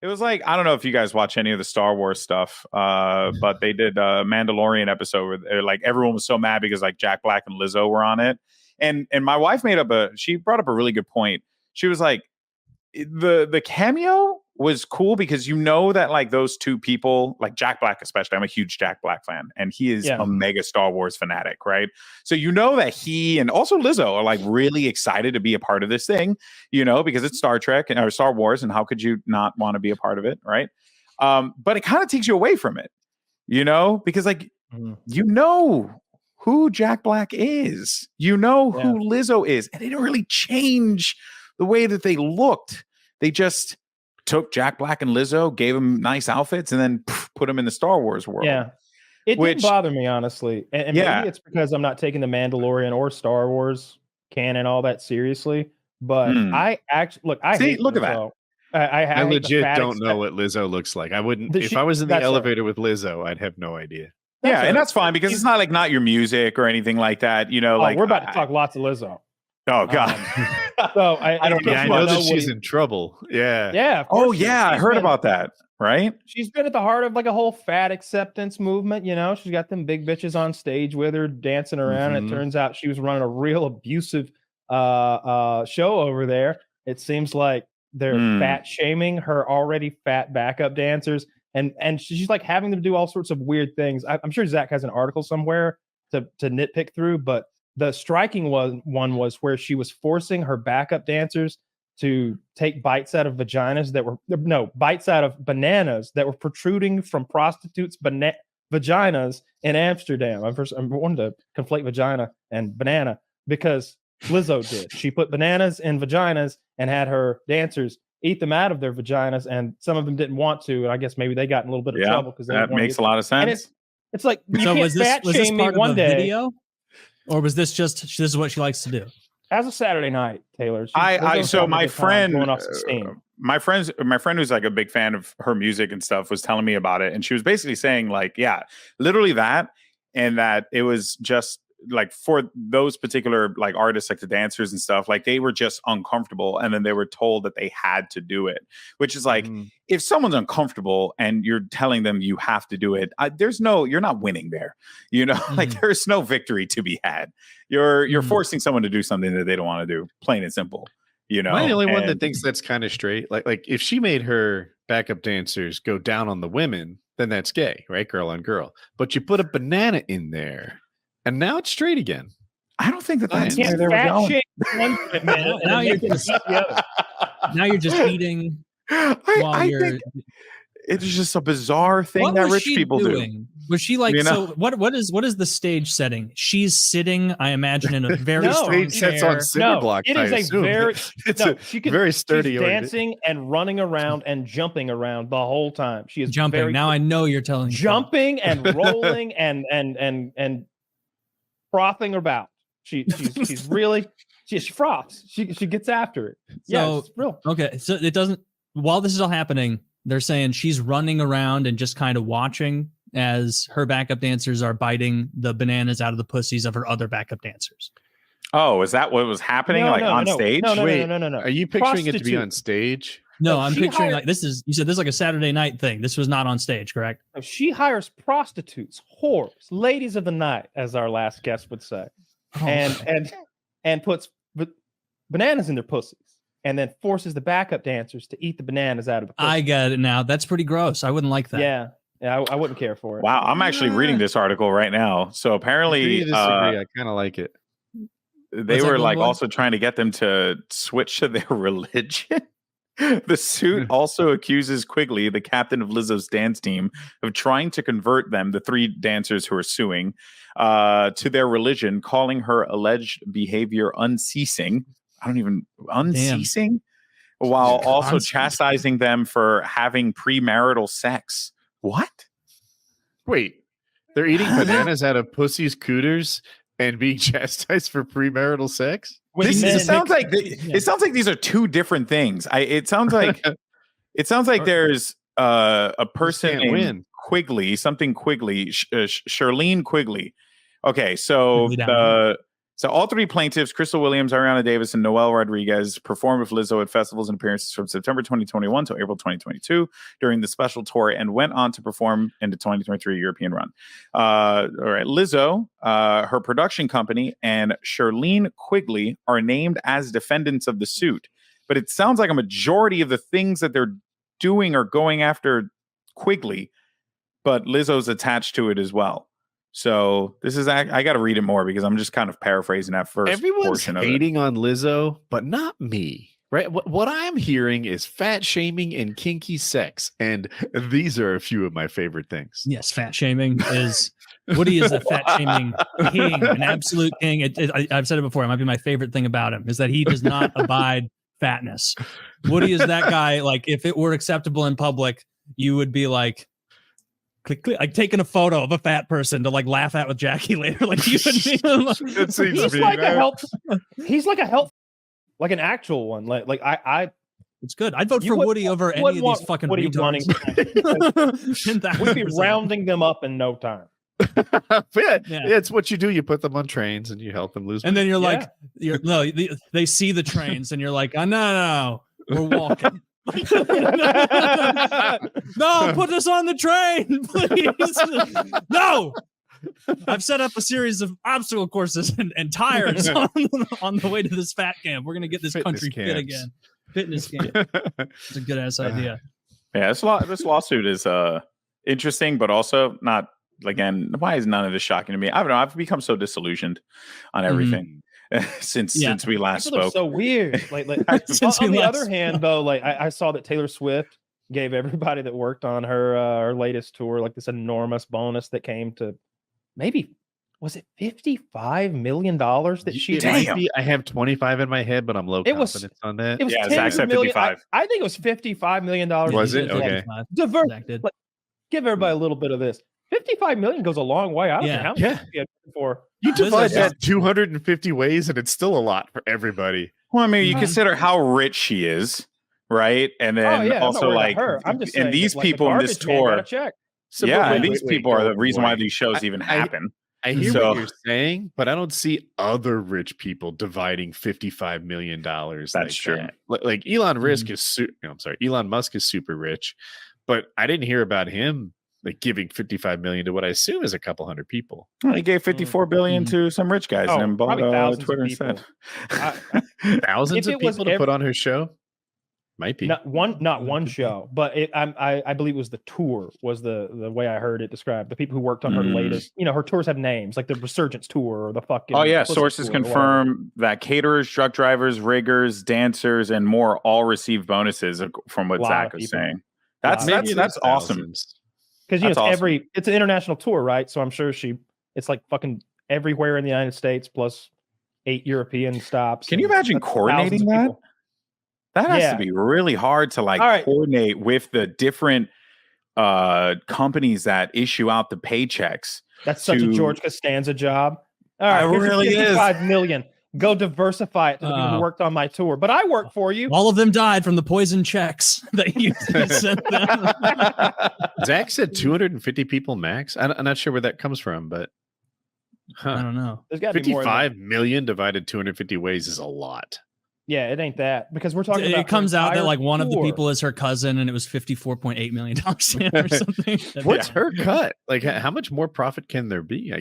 It was like, I don't know if you guys watch any of the Star Wars stuff, but they did a Mandalorian episode where like everyone was so mad because like Jack Black and Lizzo were on it. And my wife she brought up a really good point. She was like, the cameo was cool because you know that like those two people, like Jack Black especially, I'm a huge Jack Black fan, and he is a mega Star Wars fanatic, right? So you know that he and also Lizzo are like really excited to be a part of this thing, you know, because it's Star Trek or Star Wars, and how could you not want to be a part of it, right? But it kind of takes you away from it, you know, because like you know who Jack Black is, you know who Lizzo is, and they didn't really change the way that they looked. They just took Jack Black and Lizzo, gave them nice outfits, and then put them in the Star Wars world. Yeah. It didn't bother me, honestly. And maybe it's because I'm not taking the Mandalorian or Star Wars canon all that seriously. But I actually look at that. I legit don't know what Lizzo looks like. I wouldn't if I was in the elevator with Lizzo, I'd have no idea. And that's fine because it's not like not your music or anything like that. You know, like we're about to talk lots of Lizzo. Oh God! So I don't know. Yeah, I know that she's in trouble. Yeah. Yeah. Oh yeah, I heard about that. Right. She's been at the heart of like a whole fat acceptance movement. You know, she's got them big bitches on stage with her dancing around. And it turns out she was running a real abusive show over there. It seems like they're fat shaming her already fat backup dancers, and she's like having them do all sorts of weird things. I'm sure Zach has an article somewhere to nitpick through, but the striking one was where she was forcing her backup dancers to take bites out of bananas that were protruding from prostitutes' vaginas in Amsterdam. I'm wanting to conflate vagina and banana because Lizzo did. She put bananas in vaginas and had her dancers eat them out of their vaginas, and some of them didn't want to. And I guess maybe they got in a little bit of trouble because that makes a lot of sense. It's like was this part of a video? Or was this just this is what she likes to do? As a Saturday night, Taylor. My friend who's like a big fan of her music and stuff was telling me about it, and she was basically saying like, yeah, literally that, and that it was just like for those particular like artists, like the dancers and stuff, like they were just uncomfortable, and then they were told that they had to do it, which is like if someone's uncomfortable and you're telling them you have to do it, you're not winning there, you know. Like there's no victory to be had. You're forcing someone to do something that they don't want to do, plain and simple, you know. Am I the only one that thinks that's kind of straight? Like if she made her backup dancers go down on the women, then that's gay, right? Girl on girl. But you put a banana in there, and now it's straight again. I don't think that's where they were going. Now you're just eating. I think it's just a bizarre thing that rich people do. Was she like, you know? So what is the stage setting? She's sitting, I imagine, in a very strong chair. Sets on cinder blocks. It is a very very sturdy. She's dancing and running around and jumping around the whole time. She is jumping. Now I know you're telling me jumping and rolling and frothing about. She's really she froths. She gets after it. Yeah, it's real. Okay, so it doesn't. While this is all happening, they're saying she's running around and just kind of watching as her backup dancers are biting the bananas out of the pussies of her other backup dancers. Oh, is that what was happening? On stage? No. Are you picturing it to be on stage? No, I'm picturing like this is. You said this is like a Saturday night thing. This was not on stage, correct? She hires prostitutes, whores, ladies of the night, as our last guest would say, and puts bananas in their pussies, and then forces the backup dancers to eat the bananas out of the pussy. I get it now. That's pretty gross. I wouldn't like that. Yeah, I wouldn't care for it. Wow, I'm actually reading this article right now. So apparently, I kind of like it. They were like also trying to get them to switch to their religion. The suit also accuses Quigley, the captain of Lizzo's dance team, of trying to convert them, the three dancers who are suing, to their religion, calling her alleged behavior unceasing. Unceasing? While also chastising them for having premarital sex. What? Wait, they're eating bananas out of pussy's cooters and being chastised for premarital sex? It sounds like these are two different things. It sounds like there's a person named Quigley, something Quigley, Charlene Quigley. Okay, so So all three plaintiffs, Crystal Williams, Ariana Davis, and Noel Rodriguez, performed with Lizzo at festivals and appearances from September 2021 to April 2022 during the special tour and went on to perform in the 2023 European run. All right, Lizzo, her production company, and Shirlene Quigley are named as defendants of the suit. But it sounds like a majority of the things that they're doing are going after Quigley, but Lizzo's attached to it as well. So this is, I got to read it more because I'm just kind of paraphrasing that first Everyone's portion of it. hating on Lizzo, but not me. Right? What I'm hearing is fat shaming and kinky sex, and these are a few of my favorite things. Yes, fat shaming is Woody is a fat shaming king, an absolute king. I've said it before. It might be my favorite thing about him is that he does not abide fatness. Woody is that guy. Like if it were acceptable in public, you would be like, click, like taking a photo of a fat person to like laugh at with Jackie later. Like you would be, he's like a health, like an actual one. Like I it's good. I'd vote for Woody over any of these fucking Woody retards. We'd be rounding them up in no time. It's what you do. You put them on trains and you help them lose. And then you're like, they see the trains and you're like, oh, no, we're walking. No, put us on the train, please. No. I've set up a series of obstacle courses and tires on the way to this fat camp. We're gonna get this country fit again. Fitness camp. It's a good ass idea. Yeah, this lawsuit is interesting, but also not. Again, why is none of this shocking to me? I don't know. I've become so disillusioned on everything since we last People spoke. are so weird. Like on the other hand, though, like I saw that Taylor Swift gave everybody that worked on her latest tour like this enormous bonus that came to maybe, was it $55 million that she did? I have 25 in my head, but I'm low confidence on that. It was Zach said 55. I think it was $55 million. Was it? Okay. Diverse. Like, give everybody a little bit of this. 55 million goes a long way. I don't know how much for. You divide that 250 ways, and it's still a lot for everybody. Well, I mean, you consider how rich she is, right? And then also like, I'm just saying, and these people in this tour, so and these people are the reason why these shows even happen. I hear what you're saying, but I don't see other rich people dividing $55 million. That's true. Like Elon Musk is super rich, but I didn't hear about him like giving 55 million to what I assume is a couple hundred people. Well, he gave 54 billion to some rich guys and bought Twitter instead. Thousands of people to put on her show. Might be not one show, but I believe it was the tour was the way I heard it described. The people who worked on her latest, her tours have names like the Resurgence tour or the fucking. Oh yeah, sources confirm that caterers, truck drivers, riggers, dancers, and more all received bonuses from what Zach was saying. That's awesome. Because it's an international tour, right? So I'm sure it's like fucking everywhere in the United States plus 8 European stops. Can you imagine coordinating that? That has to be really hard to coordinate with the different companies that issue out the paychecks. That's such a George Costanza job. All right, it really is. $55 million. Go diversify it to the people who worked on my tour. But I work for you. All of them died from the poison checks that you sent them. Zach said 250 people max. I'm not sure where that comes from, but I don't know. There's got to be more. 55 million divided 250 ways is a lot. Yeah, it ain't that because we're talking about. It comes out that like one of the people is her cousin, and it was $54.8 million or something. What's her cut? Like, how much more profit can there be?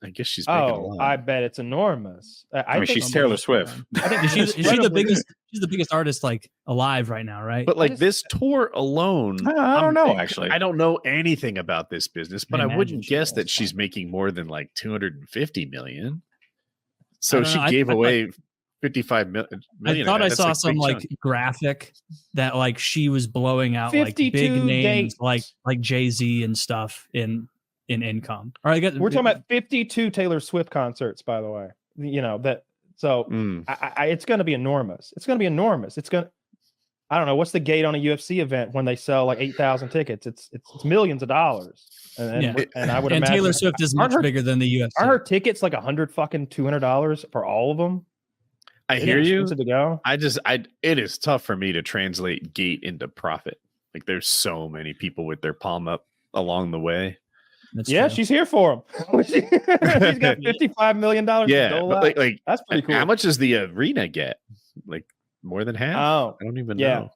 I guess she's making a lot. I bet it's enormous. I mean, she's Taylor Swift. I think she's the biggest. She's the biggest artist like alive right now, right? But like this tour alone, I don't know. Actually, I don't know anything about this business, but I wouldn't guess that she's making more than like 250 million. So she gave away 55 million. I thought I saw some like graphic that like she was blowing out like big names like Jay-Z and stuff in income. All right, we're talking about 52 Taylor Swift concerts, by the way. That. So it's going to be enormous. It's going to be enormous. I don't know what's the gate on a UFC event when they sell like 8,000 tickets. It's millions of dollars. And I would imagine Taylor Swift is much bigger than the UFC. Are her tickets like $200 for all of them? I hear you. To go. It is tough for me to translate gate into profit. Like there's so many people with their palm up along the way. That's Yeah, true. she's here for him. She's got $55 million. Yeah, but like that's pretty cool. how much does the arena get? Like more than half? Oh, I don't even yeah. know.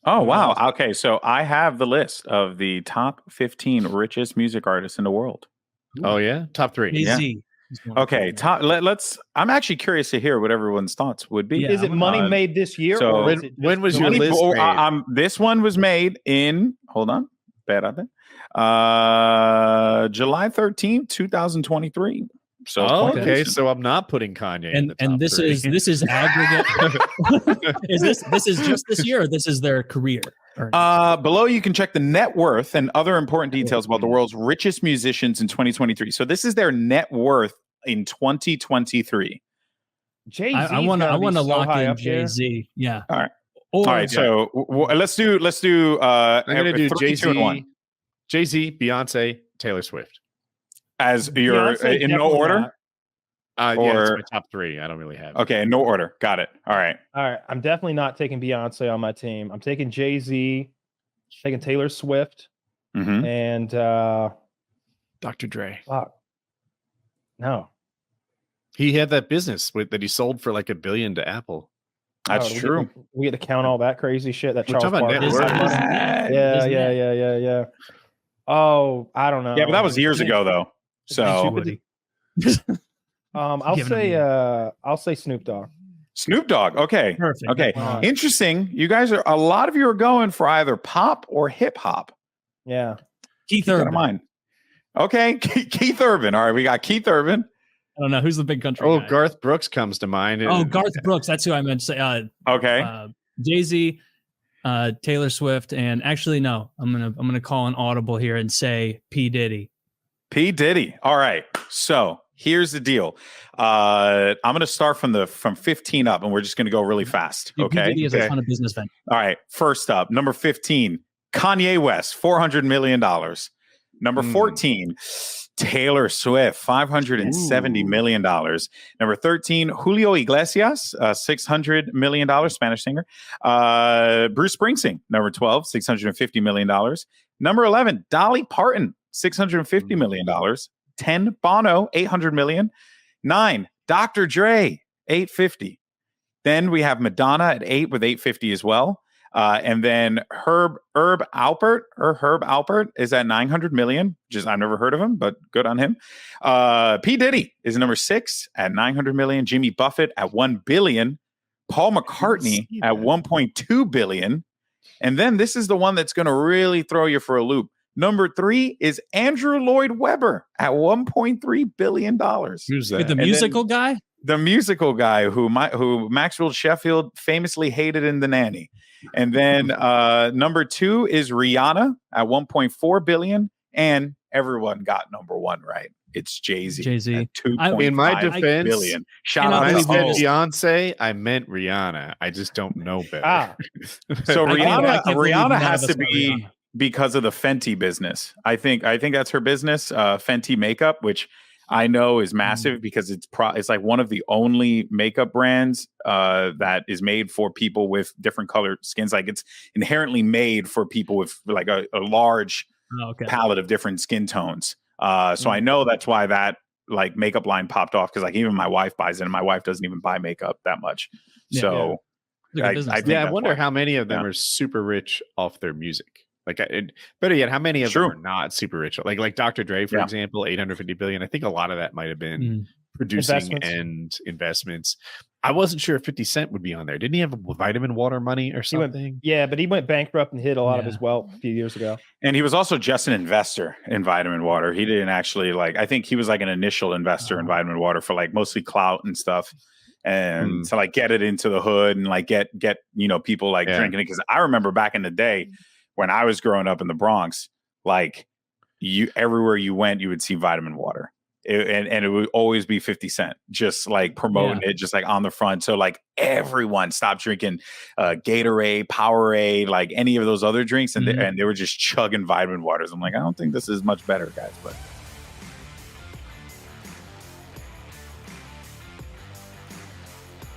Oh, Who wow. knows? Okay, so I have the list of the top 15 richest music artists in the world. Oh yeah, top 3. Jay-Z. is one of Okay, them. let's. I'm actually curious to hear what everyone's thoughts would be. Yeah, Is it money made this year? so or is it when just was the your money- list made? This one was made in. Hold on, bad out there. July 13th, 2023. So Oh, quite okay. recent. So I'm not putting Kanye in the top And this 3. is aggregate. this is just this year, or this is their career? Below, you can check the net worth and other important details about the world's richest musicians in 2023. So this is their net worth in 2023. Jay-Z. I want to lock in Jay-Z. Yeah. All right. Or, All right. So let's do. I'm gonna do 3, 2, and 1. Jay-Z, Beyonce, Taylor Swift. As your Beyonce in no definitely order. not. Yeah, Or- it's my top 3. I don't really have. Okay, in no order. Got it. All right. All right, I'm definitely not taking Beyonce on my team. I'm taking Jay-Z, taking Taylor Swift, Mm-hmm. and Dr. Dre. fuck. No. He had that business that he sold for like $1 billion to Apple. That's Oh, true. We get to count all that crazy shit that We're Charles talking about Barkley. net worth. Yeah. Oh, I don't know. Yeah, but that was years ago, though. So Woody. I'll Giving him say Snoop Dogg. Snoop Dogg. Okay. Perfect. Okay. Wow. Interesting. You guys are a lot of you are going for either pop or hip hop. Yeah. Keith Keep that in Urban. mind. Okay. Keith Urban. All right. We got Keith Urban. I don't know who's the big country. Oh, guy? Garth Brooks comes to mind. Oh, Garth Brooks. That's who I meant to say. Okay. Jay-Z, Taylor Swift, and actually no, I'm gonna call an audible here and say P. Diddy. P. Diddy. All right. So here's the deal. I'm going to start from 15 up, and we're just going to go really fast. Dude, P. Okay. Diddy is a ton of business ventures. All right. First up, number 15, Kanye West, $400 million. Number 14, Taylor Swift, $570 million. Number 13, Julio Iglesias, $600 million, Spanish singer. Bruce Springsteen, number 12, $650 million. Number 11, Dolly Parton, $650 million. 10, Bono, $800 million. 9, Dr. Dre, $850. Then we have Madonna at 8 with $850 as well. And then Herb Alpert is at $900 million. Just I've never heard of him, but good on him. P. Diddy is number 6 at $900 million. Jimmy Buffett at $1 billion. Paul McCartney at $1.2 billion. And then this is the one that's going to really throw you for a loop. Number 3 is Andrew Lloyd Webber at $1.3 billion. Who's that? Wait, the musical guy? The musical guy who Maxwell Sheffield famously hated in The Nanny. And then number 2 is Rihanna at $1.4 billion. And everyone got number 1 right. It's Jay-Z. Jay-Z. At $2.5 In my defense, billion. Shout cannot out when I to said all. Beyonce, I meant Rihanna. I just don't know better. So I can't believe Rihanna none has of to us got be Rihanna. because of the Fenty business. I think that's her business, Fenty makeup, which I know is massive because it's like one of the only makeup brands that is made for people with different colored skins. Like it's inherently made for people with like a large palette of different skin tones. So I know that's why that like makeup line popped off, because like even my wife buys it, and my wife doesn't even buy makeup that much. So I think I that's wonder why. how many of them are super rich off their music. Like, better yet, how many of them are not super rich? Like Dr. Dre, for example, $850 billion. I think a lot of that might have been producing and investments. I wasn't sure if 50 Cent would be on there. Didn't he have vitamin water money or something? But he went bankrupt and hid a lot of his wealth a few years ago. And he was also just an investor in vitamin water. He didn't actually I think he was like an initial investor in vitamin water for like mostly clout and stuff. And to like get it into the hood and like get people like drinking it. Because I remember back in the day when I was growing up in the Bronx, like everywhere you went, you would see vitamin water. And it would always be 50 Cent, just like promoting it, just like on the front. So like everyone stopped drinking Gatorade, Powerade, like any of those other drinks. And they were just chugging vitamin waters. I'm like, I don't think this is much better, guys. But